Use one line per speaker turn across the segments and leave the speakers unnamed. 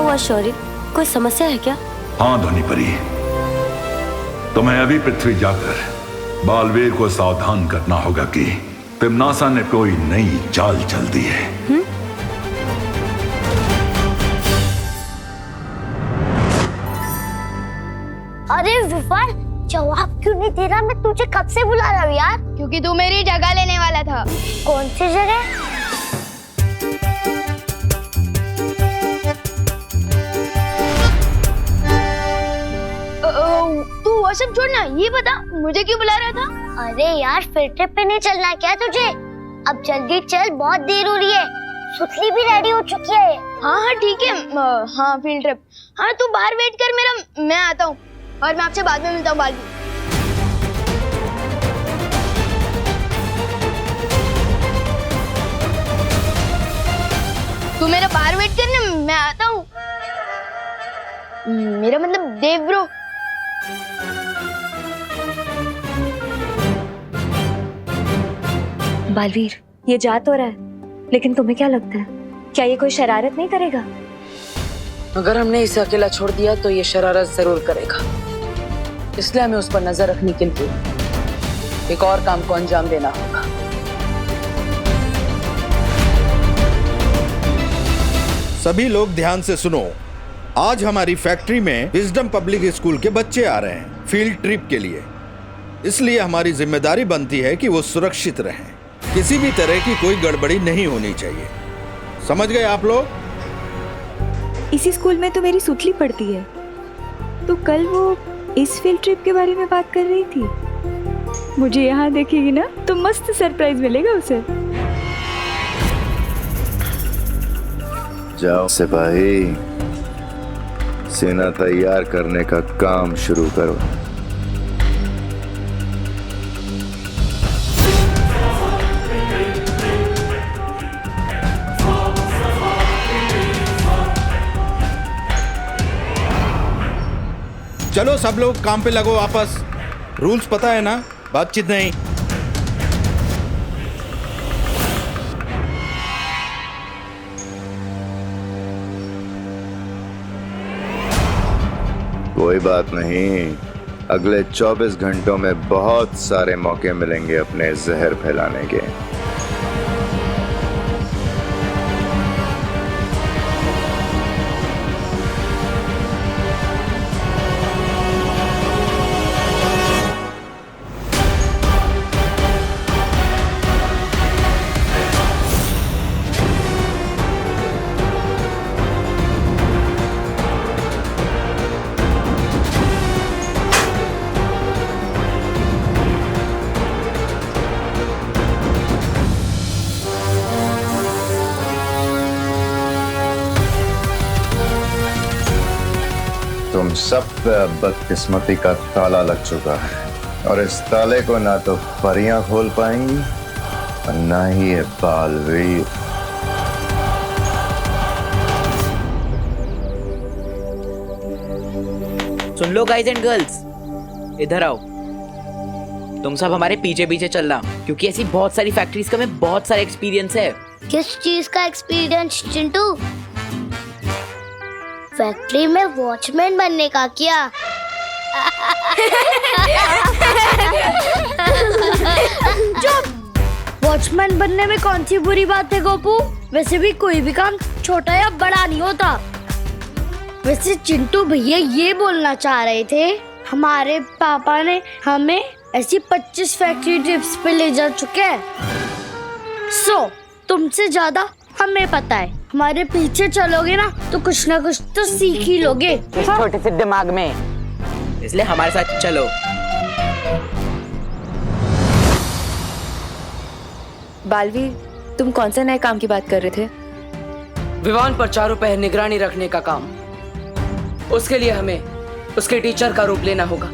हुआ शौर्य? कोई समस्या है क्या?
हाँ ध्वनि परी, तुम्हें अभी पृथ्वी जाकर बालवीर को सावधान करना होगा कि तिम्नासा ने कोई नई चाल चल दी है।
अरे विफर, जवाब क्यों नहीं दे रहा? मैं तुझे कब से बुला रहा हूँ यार।
क्योंकि तू मेरी जगह लेने वाला था।
कौन सी जगह?
तू वो सब छोड़ना, ये बता मुझे क्यों बुला रहा था?
अरे यार, फील्ड ट्रिप पे नहीं चलना क्या तुझे? अब जल्दी चल, बहुत देर हो रही है। सुतली भी रेडी हो चुकी है।
हाँ हाँ ठीक है। हाँ फील्ड ट्रिप। हाँ तू बाहर वेट कर मेरा, मैं आता हूँ और मैं आपसे बाद में मिलता हूँ। बालवीर, तू मेरा बाहर वेट करना, मैं आता हूँ। मेरा मतलब देव ब्रो।
बालवीर, ये जा तो रहा है, लेकिन तुम्हें क्या लगता है, क्या ये कोई शरारत नहीं करेगा?
अगर हमने इसे अकेला छोड़ दिया तो ये शरारत जरूर करेगा, इसलिए हमें उस पर नजर रखने के लिए एक और काम को अंजाम देना होगा।
सभी लोग ध्यान से सुनो। आज हमारी फैक्ट्री में विजडम पब्लिक स्कूल के बच्चे आ रहे हैं फील्ड ट्रिप के लिए, इसलिए हमारी जिम्मेदारी बनती है कि वो सुरक्षित रहें। किसी भी तरह की कोई गड़बड़ी नहीं होनी चाहिए, समझ गए आप लोग?
इसी स्कूल में तो मेरी सुतली पढ़ती है, तो कल वो इस फील्ड ट्रिप के बारे में बात कर रही थी। मुझे यहाँ देखेगी ना तो मस्त सरप्राइज मिलेगा उसे।
जाओ सिपाही, सेना तैयार करने का काम शुरू करो।
चलो सब लोग काम पे लगो वापस। रूल्स पता है ना, बातचीत नहीं।
कोई बात नहीं, अगले 24 घंटों में बहुत सारे मौके मिलेंगे अपने जहर फैलाने के। तुम सब पे बदकिस्मती का ताला लग चुका है और इस ताले को ना तो परियां खोल पाएंगी और ना ही ये बालवीर।
सुन लो गाइज एंड गर्ल्स, इधर आओ। तुम सब हमारे पीछे पीछे चलना, क्योंकि ऐसी बहुत सारी फैक्ट्रीज का हमें बहुत सारा एक्सपीरियंस है।
किस चीज का एक्सपीरियंस चिंटू? फैक्ट्री में वॉचमैन बनने का क्या?
वॉचमैन बनने में कौन सी बुरी बात है गोपू? वैसे भी कोई भी काम छोटा या बड़ा नहीं होता। वैसे चिंटू भैया ये बोलना चाह रहे थे, हमारे पापा ने हमें ऐसी 25 फैक्ट्री ट्रिप्स पे ले जा चुके हैं। तुमसे ज्यादा हमें पता है। हमारे पीछे चलोगे ना तो कुछ ना कुछ तो सीख ही लोगे।
इस छोटे से दिमाग में, इसलिए हमारे साथ चलो।
बालवीर, तुम कौन से नए काम की बात कर रहे थे?
विवान पर चारों पहर निगरानी रखने का काम। उसके लिए हमें उसके टीचर का रूप लेना होगा।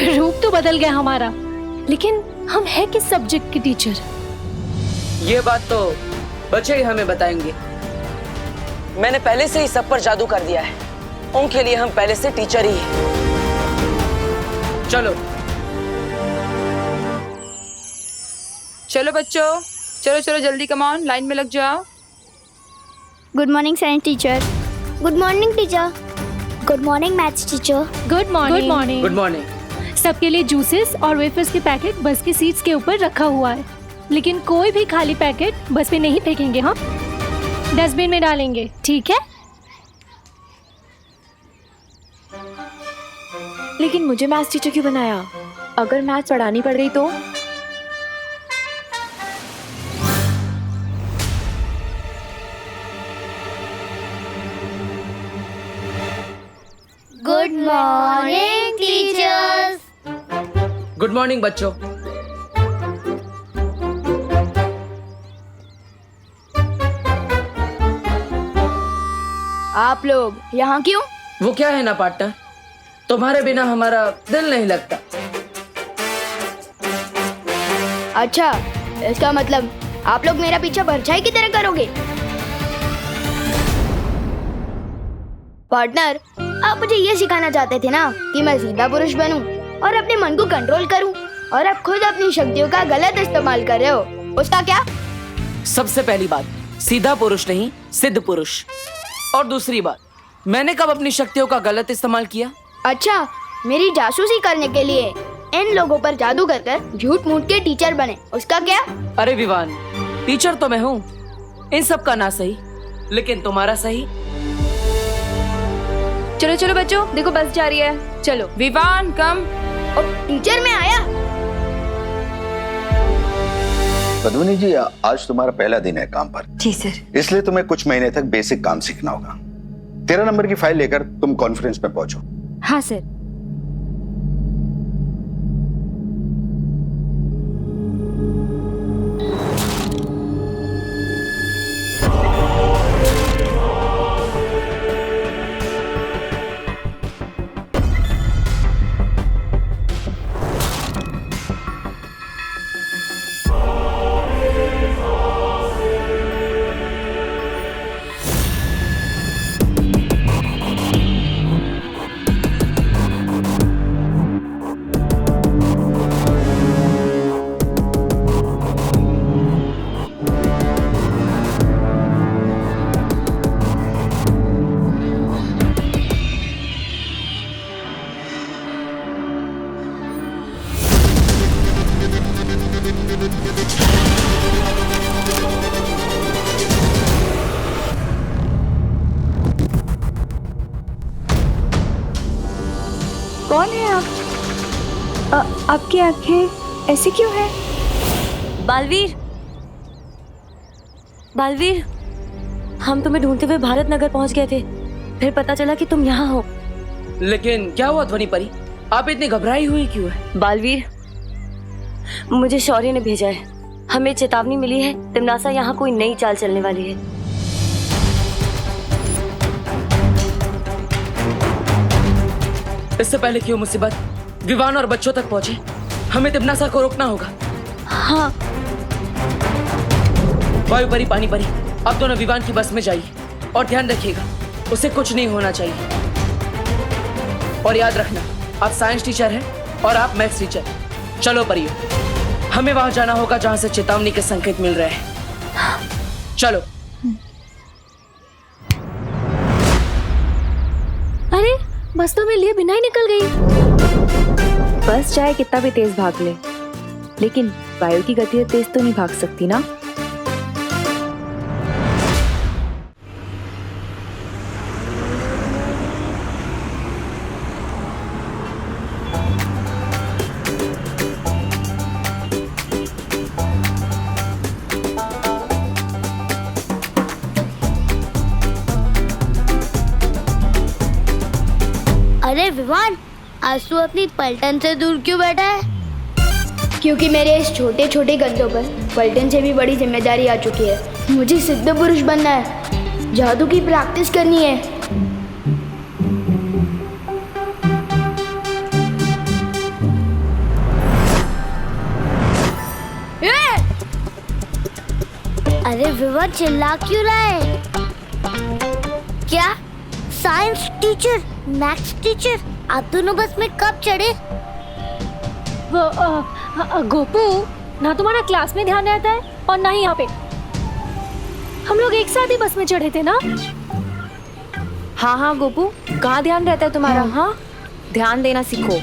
रूप तो बदल गया हमारा, लेकिन हम हैं किस सब्जेक्ट के टीचर?
ये बात तो बच्चे ही हमें बताएंगे। मैंने पहले से ही सब पर जादू कर दिया है, उनके लिए हम पहले से टीचर ही हैं। चलो चलो बच्चों, चलो चलो जल्दी, कम ऑन, लाइन में लग जाओ।
Good morning science teacher.
Good morning teacher. Good morning maths teacher.
Good morning. Good morning.
Good morning.
सबके लिए जूसेस और वेफर्स के पैकेट बस की सीट्स के ऊपर रखा हुआ है, लेकिन कोई भी खाली पैकेट बस पे नहीं फेंकेंगे, हाँ? डस्टबिन में डालेंगे, ठीक है?
लेकिन मुझे मैथ्स टीचर क्यों बनाया? अगर मैथ्स पढ़ानी पड़ गई तो?
Good morning teachers.
Good morning बच्चों।
आप लोग यहाँ क्यों?
वो क्या है ना पार्टनर, तुम्हारे बिना हमारा दिल नहीं लगता।
अच्छा, इसका मतलब आप लोग मेरा पीछा परछाई की तरह करोगे? पार्टनर, आप मुझे ये सिखाना चाहते थे ना कि मैं सीधा पुरुष बनूं और अपने मन को कंट्रोल करूं, और आप खुद अपनी शक्तियों का गलत इस्तेमाल कर रहे हो। उसका क्या?
सबसे पहली बात, सीधा पुरुष नहीं, सिद्ध पुरुष। और दूसरी बात, मैंने कब अपनी शक्तियों का गलत इस्तेमाल किया?
अच्छा, मेरी जासूसी करने के लिए इन लोगों पर जादू कर झूठ मूठ के टीचर बने, उसका क्या?
अरे विवान, टीचर तो मैं हूँ, इन सब का ना सही, लेकिन तुम्हारा सही।
चलो चलो बच्चों, देखो बस जा रही है, चलो।
विवान कम।
और टीचर में आया।
पद्मिनी जी, आज तुम्हारा पहला दिन है काम पर।
जी सर।
इसलिए तुम्हें कुछ महीने तक बेसिक काम सीखना होगा। 13 नंबर की फाइल लेकर तुम कॉन्फ्रेंस में पहुंचो।
हाँ सर। कौन है आप? आपकी आंखें ऐसी क्यों हैं?
बालवीर, बालवीर, हम तुम्हें ढूंढते हुए भारत नगर पहुंच गए थे, फिर पता चला कि तुम यहाँ हो।
लेकिन क्या हुआ ध्वनि परी, आप इतनी घबराई हुई क्यों है?
बालवीर, मुझे शौर्य ने भेजा है, हमें चेतावनी मिली है, तिमनासा यहाँ कोई नई चाल चलने वाली है।
इससे पहले क्यों मुसीबत विवान और बच्चों तक पहुंचे, हमें तिमनासा को रोकना होगा।
हाँ।
वायु परी, पानी परी, अब दोनों विवान की बस में जाइए और ध्यान रखिएगा, उसे कुछ नहीं होना चाहिए। और याद रखना, आप साइंस टीचर हैं और आप मैथ्स टीचर। चलो परियो, हमें वहां जाना होगा जहां से चेतावनी के संकेत मिल रहे हैं। चलो।
अरे बस तो मेरे लिए बिना ही निकल गई।
बस चाहे कितना भी तेज भाग ले, लेकिन वायु की गति तेज तो नहीं भाग सकती ना।
अरे विवान, आज तू अपनी पलटन से दूर क्यों बैठा है?
क्योंकि मेरे इस छोटे छोटे कंधों पर पलटन से भी बड़ी जिम्मेदारी आ चुकी है। मुझे सिद्ध पुरुष बनना है, जादू की प्रैक्टिस करनी है।
अरे विवान, चिल्ला क्यों रहा है? क्या साइंस टीचर, मैथ्स टीचर, आप दोनों बस में कब चढ़े?
गोपू, ना तुम्हारा क्लास में ध्यान रहता है और ना ही यहाँ पे। हम लोग एक साथ ही बस में चढ़े थे ना।
हाँ हाँ गोपू, कहाँ ध्यान रहता है तुम्हारा? हाँ, ध्यान देना सीखो।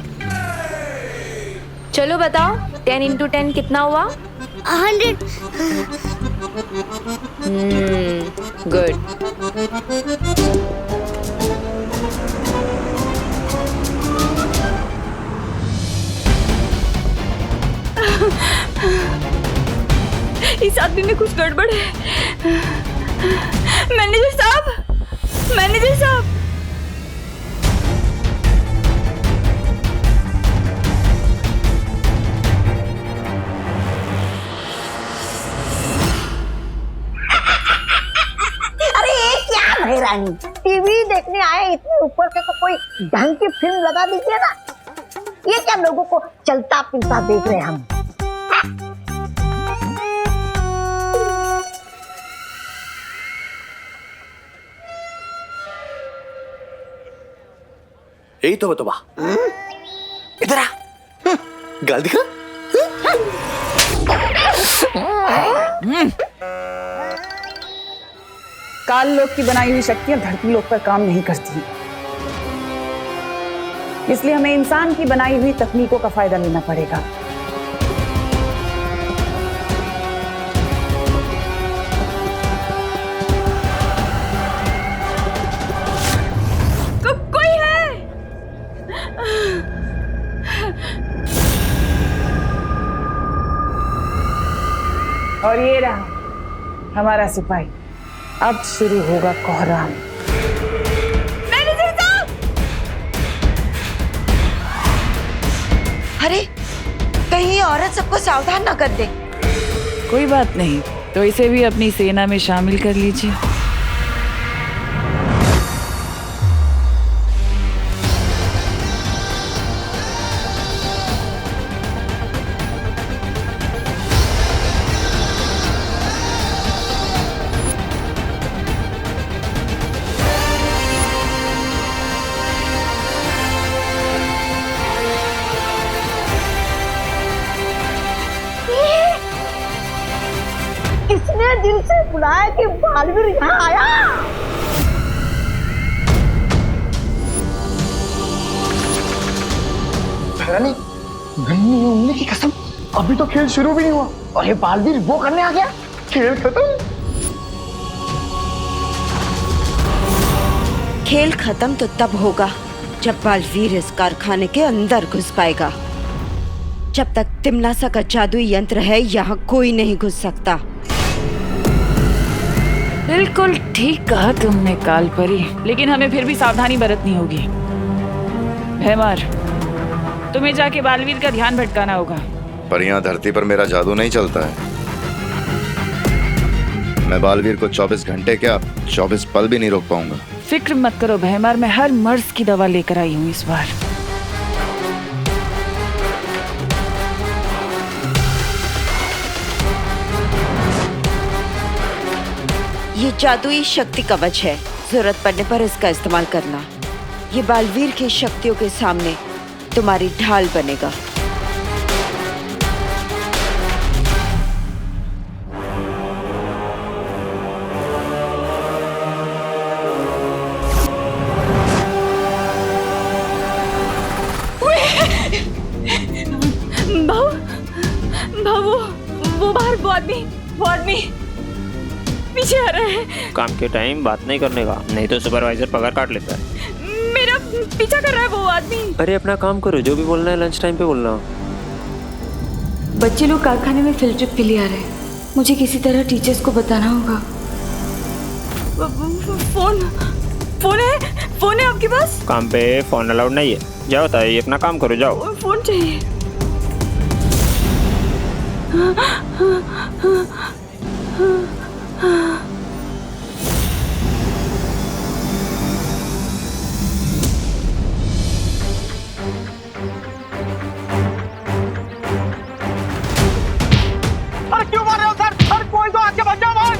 चलो बताओ, 10 into 10 कितना हुआ?
100।
गुड।
इस आदमी में कुछ गड़बड़ है। मैनेजर साहब, मैनेजर साहब।
अरे ये क्या भाई रानी, टीवी देखने आए इतने ऊपर से तो कोई ढंग की फिल्म लगा दीजिए ना। ये क्या लोगों को चलता फिरता देख रहे हैं हम।
यही तो बतवा, इधर आ, गाल दिखा।
काल लोक की बनाई हुई शक्तियां धरती लोक पर काम नहीं करती, इसलिए हमें इंसान की बनाई हुई तकनीकों का फायदा लेना पड़ेगा।
कोई है?
और ये रहा हमारा सिपाही। अब शुरू होगा कोहराम।
मैनेजर साहब!
अरे, कहीं ये औरत सबको सावधान ना कर दे।
कोई बात नहीं, तो इसे भी अपनी सेना में शामिल कर लीजिए।
किसने दिल से बुलाया कि बालवीर यहाँ आया?
रानी, नन्ही उंगली की कसम, अभी तो खेल शुरू भी नहीं हुआ और ये बालवीर वो करने आ गया। खेल खत्म।
खेल खत्म तो तब होगा जब बालवीर इस कारखाने के अंदर घुस पाएगा। जब तक तिमनासा का जादुई यंत्र है, यहाँ कोई नहीं घुस सकता।
बिल्कुल ठीक कहा तुमने कालपरी, लेकिन हमें फिर भी सावधानी बरतनी होगी। भैमार, तुम्हें जाके बालवीर का ध्यान भटकाना होगा।
पर यहाँ धरती पर मेरा जादू नहीं चलता है। मैं बालवीर को 24 घंटे क्या 24 पल भी नहीं रोक पाऊंगा।
फिक्र मत करो भैमार, मैं हर मर्ज की दवा लेकर आई हूँ इस बार।
ये जादुई शक्ति कवच है, जरूरत पड़ने पर इसका इस्तेमाल करना। ये बालवीर की शक्तियों के सामने तुम्हारी ढाल बनेगा।
वो बाहर वो आदमी पीछे आ रहा है।
काम के टाइम बात नहीं करने का, नहीं तो सुपरवाइजर पगार काट लेता है।
मेरा पीछा कर रहा है वो आदमी।
अरे अपना काम करो, जो भी बोलना है लंच टाइम पे बोलना।
बच्चे लोग कारखाने में फील्ड ट्रिप के लिए आ रहे हैं। मुझे किसी तरह टीचर्स को बताना होगा। फोन है आपके पास?
काम पे फोन अलाउड नहीं है। जाओ ताई, अपना काम करो, जाओ।
फोन चाहिए।
अरे क्यों मार रहे हो सर? अरे कोई तो आके बच जाओ भाई।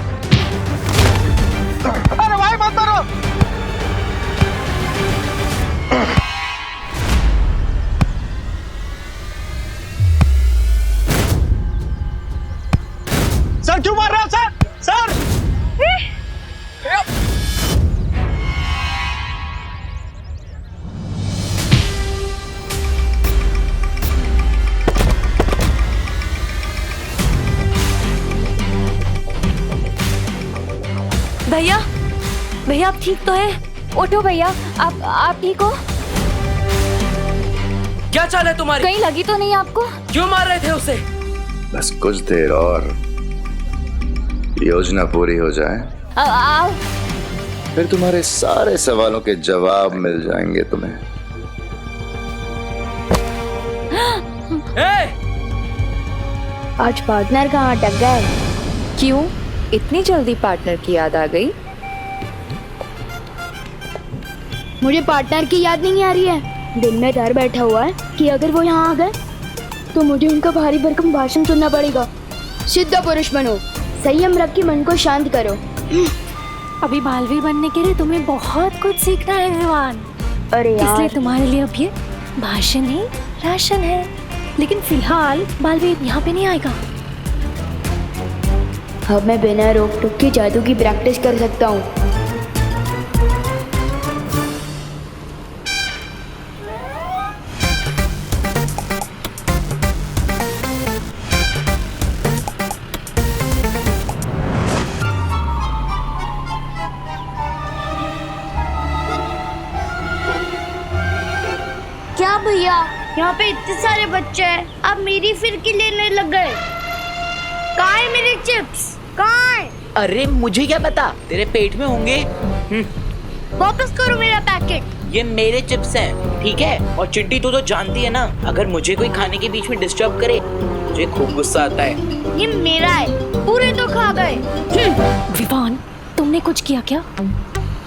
अरे भाई मत मारो।
आप ठीक तो हैं? उठो भैया, आप ठीक हो?
क्या चाल है तुम्हारी?
कहीं लगी तो नहीं आपको?
क्यों मार रहे थे उसे?
बस कुछ देर और योजना पूरी हो जाए,
आओ।
फिर तुम्हारे सारे सवालों के जवाब मिल जाएंगे तुम्हें।
आज पार्टनर कहाँ अटक गए?
क्यों इतनी जल्दी पार्टनर की याद आ गई?
मुझे पार्टनर की याद नहीं आ रही है। दिल में डर बैठा हुआ है कि अगर वो यहाँ आ गए तो मुझे उनका भारी भरकम भाषण सुनना पड़ेगा। सिद्ध पुरुष बनो, संयम रख के मन को शांत करो।
अभी बालवीर बनने के लिए तुम्हें बहुत कुछ सीखना है विवान।
अरे यार,
इसलिए तुम्हारे लिए अब ये भाषण ही राशन है। लेकिन फिलहाल बालवीर यहाँ पे नहीं आएगा।
अब मैं बिना रोक टोक के जादू की प्रैक्टिस कर सकता हूँ। क्या भैया, यहाँ पे इतने सारे बच्चे हैं, अब मेरी फिरकी लेने लग गए। कहाँ है मेरे चिप्स? कहाँ है?
अरे मुझे क्या पता, तेरे पेट में होंगे।
वापस करो मेरा पैकेट।
ये मेरे चिप्स हैं, ठीक है? और चिंटी तू तो जानती है ना, अगर मुझे कोई खाने के बीच में डिस्टर्ब करे मुझे खूब गुस्सा आता है।
ये मेरा है, पूरे तो खा गए।
विवान, तुमने कुछ किया क्या?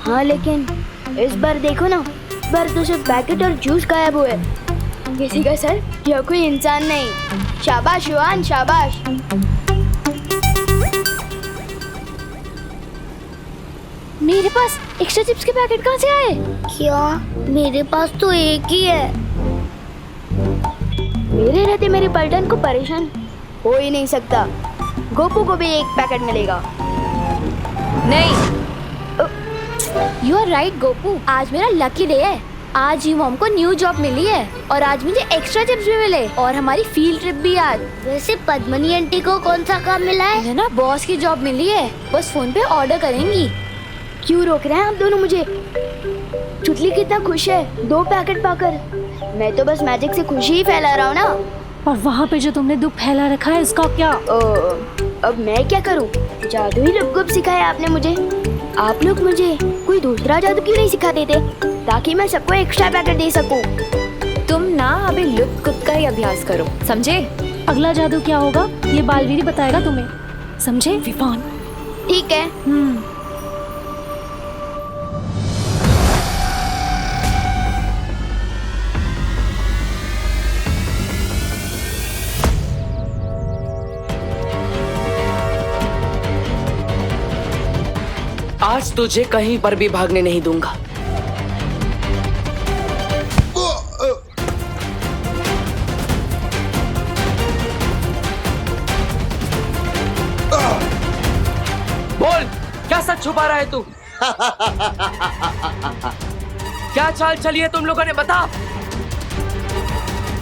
हाँ, लेकिन इस बार देखो ना, इस बार तो सिर्फ पैकेट और जूस गायब हुए। किसी का सर या कोई इंसान नहीं। शाबाश युवान, शाबाश।
मेरे पास एक्स्ट्रा चिप्स के पैकेट कहाँ से आए?
क्या? मेरे पास तो एक ही है। मेरे रहते मेरे पलटन को परेशान हो ही नहीं सकता। गोपू को भी एक पैकेट मिलेगा।
नहीं, यू आर राइट गोपू, आज मेरा लकी डे है। आज ही मॉम को न्यू जॉब मिली है और आज मुझे एक्स्ट्रा चिप्स भी मिले और हमारी फील्ड ट्रिप भी आज।
वैसे पद्मनी आंटी को कौन सा काम मिला है?
है ना, बॉस की जॉब मिली है, बस फोन पे ऑर्डर करेंगी।
क्यों रोक रहे हैं आप दोनों मुझे? चुटली कितना खुश है 2 पैकेट पाकर। मैं तो बस मैजिक से खुशी ही फैला रहा हूँ ना।
और वहाँ पे जो तुमने दुख फैला रखा है उसका क्या?
अब मैं क्या करूँ? जादू ही लुप-गुप सिखाया आपने मुझे। आप लोग मुझे कोई दूसरा जादू क्यों नहीं सिखा देते ताकि मैं सबको एक्स्ट्रा पैकेट दे सकूं?
तुम ना अभी लुप-गुप का ही अभ्यास करो, समझे?
अगला जादू क्या होगा ये बालवीर ही बताएगा तुम्हें, समझे विवान?
ठीक है।
आज तुझे कहीं पर भी भागने नहीं दूंगा। बोल, क्या सच छुपा रहा है तू? क्या चाल चली है तुम लोगों ने, बता।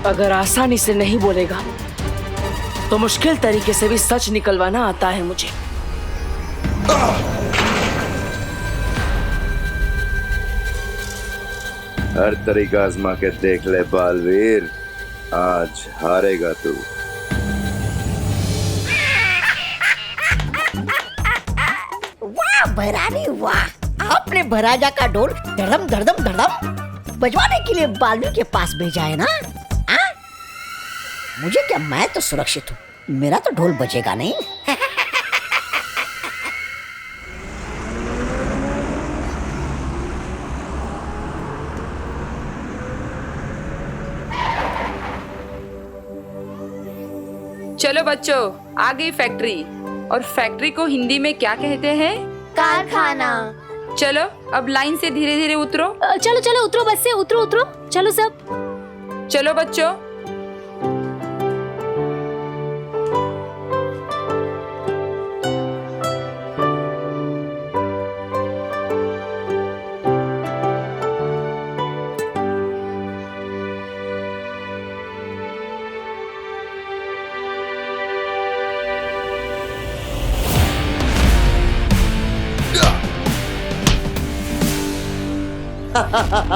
अगर आसानी से नहीं बोलेगा तो मुश्किल तरीके से भी सच निकलवाना आता है मुझे।
हर तरीका आजमा के देख ले बालवीर, आज हारेगा तू।
वाह भैरानी वाह, आपने भराजा का ढोल धड़म धड़म धड़म बजवाने के लिए बालवीर के पास भेजा है ना? मुझे क्या, मैं तो सुरक्षित हूँ, मेरा तो ढोल बजेगा नहीं।
चलो बच्चों, आ गई फैक्ट्री। और फैक्ट्री को हिंदी में क्या कहते हैं?
कारखाना।
चलो अब लाइन से धीरे धीरे उतरो।
चलो चलो उतरो, बस से उतरो उतरो, चलो सब।
चलो बच्चों।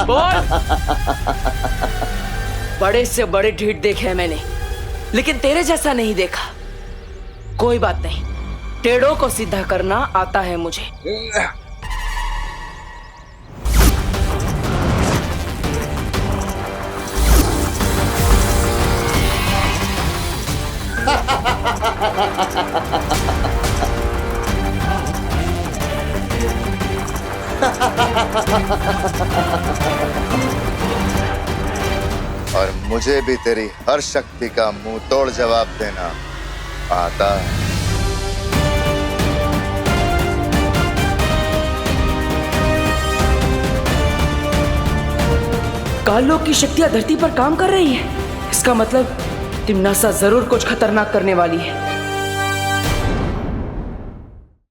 बोल। बड़े से बड़े ढीठ देखे हैं मैंने, लेकिन तेरे जैसा नहीं देखा। कोई बात नहीं, टेढ़ों को सीधा करना आता है मुझे।
और मुझे भी तेरी हर शक्ति का मुंह तोड़ जवाब देना आता है।
कालों की शक्तियां धरती पर काम कर रही हैं। इसका मतलब तिम्नासा जरूर कुछ खतरनाक करने वाली है।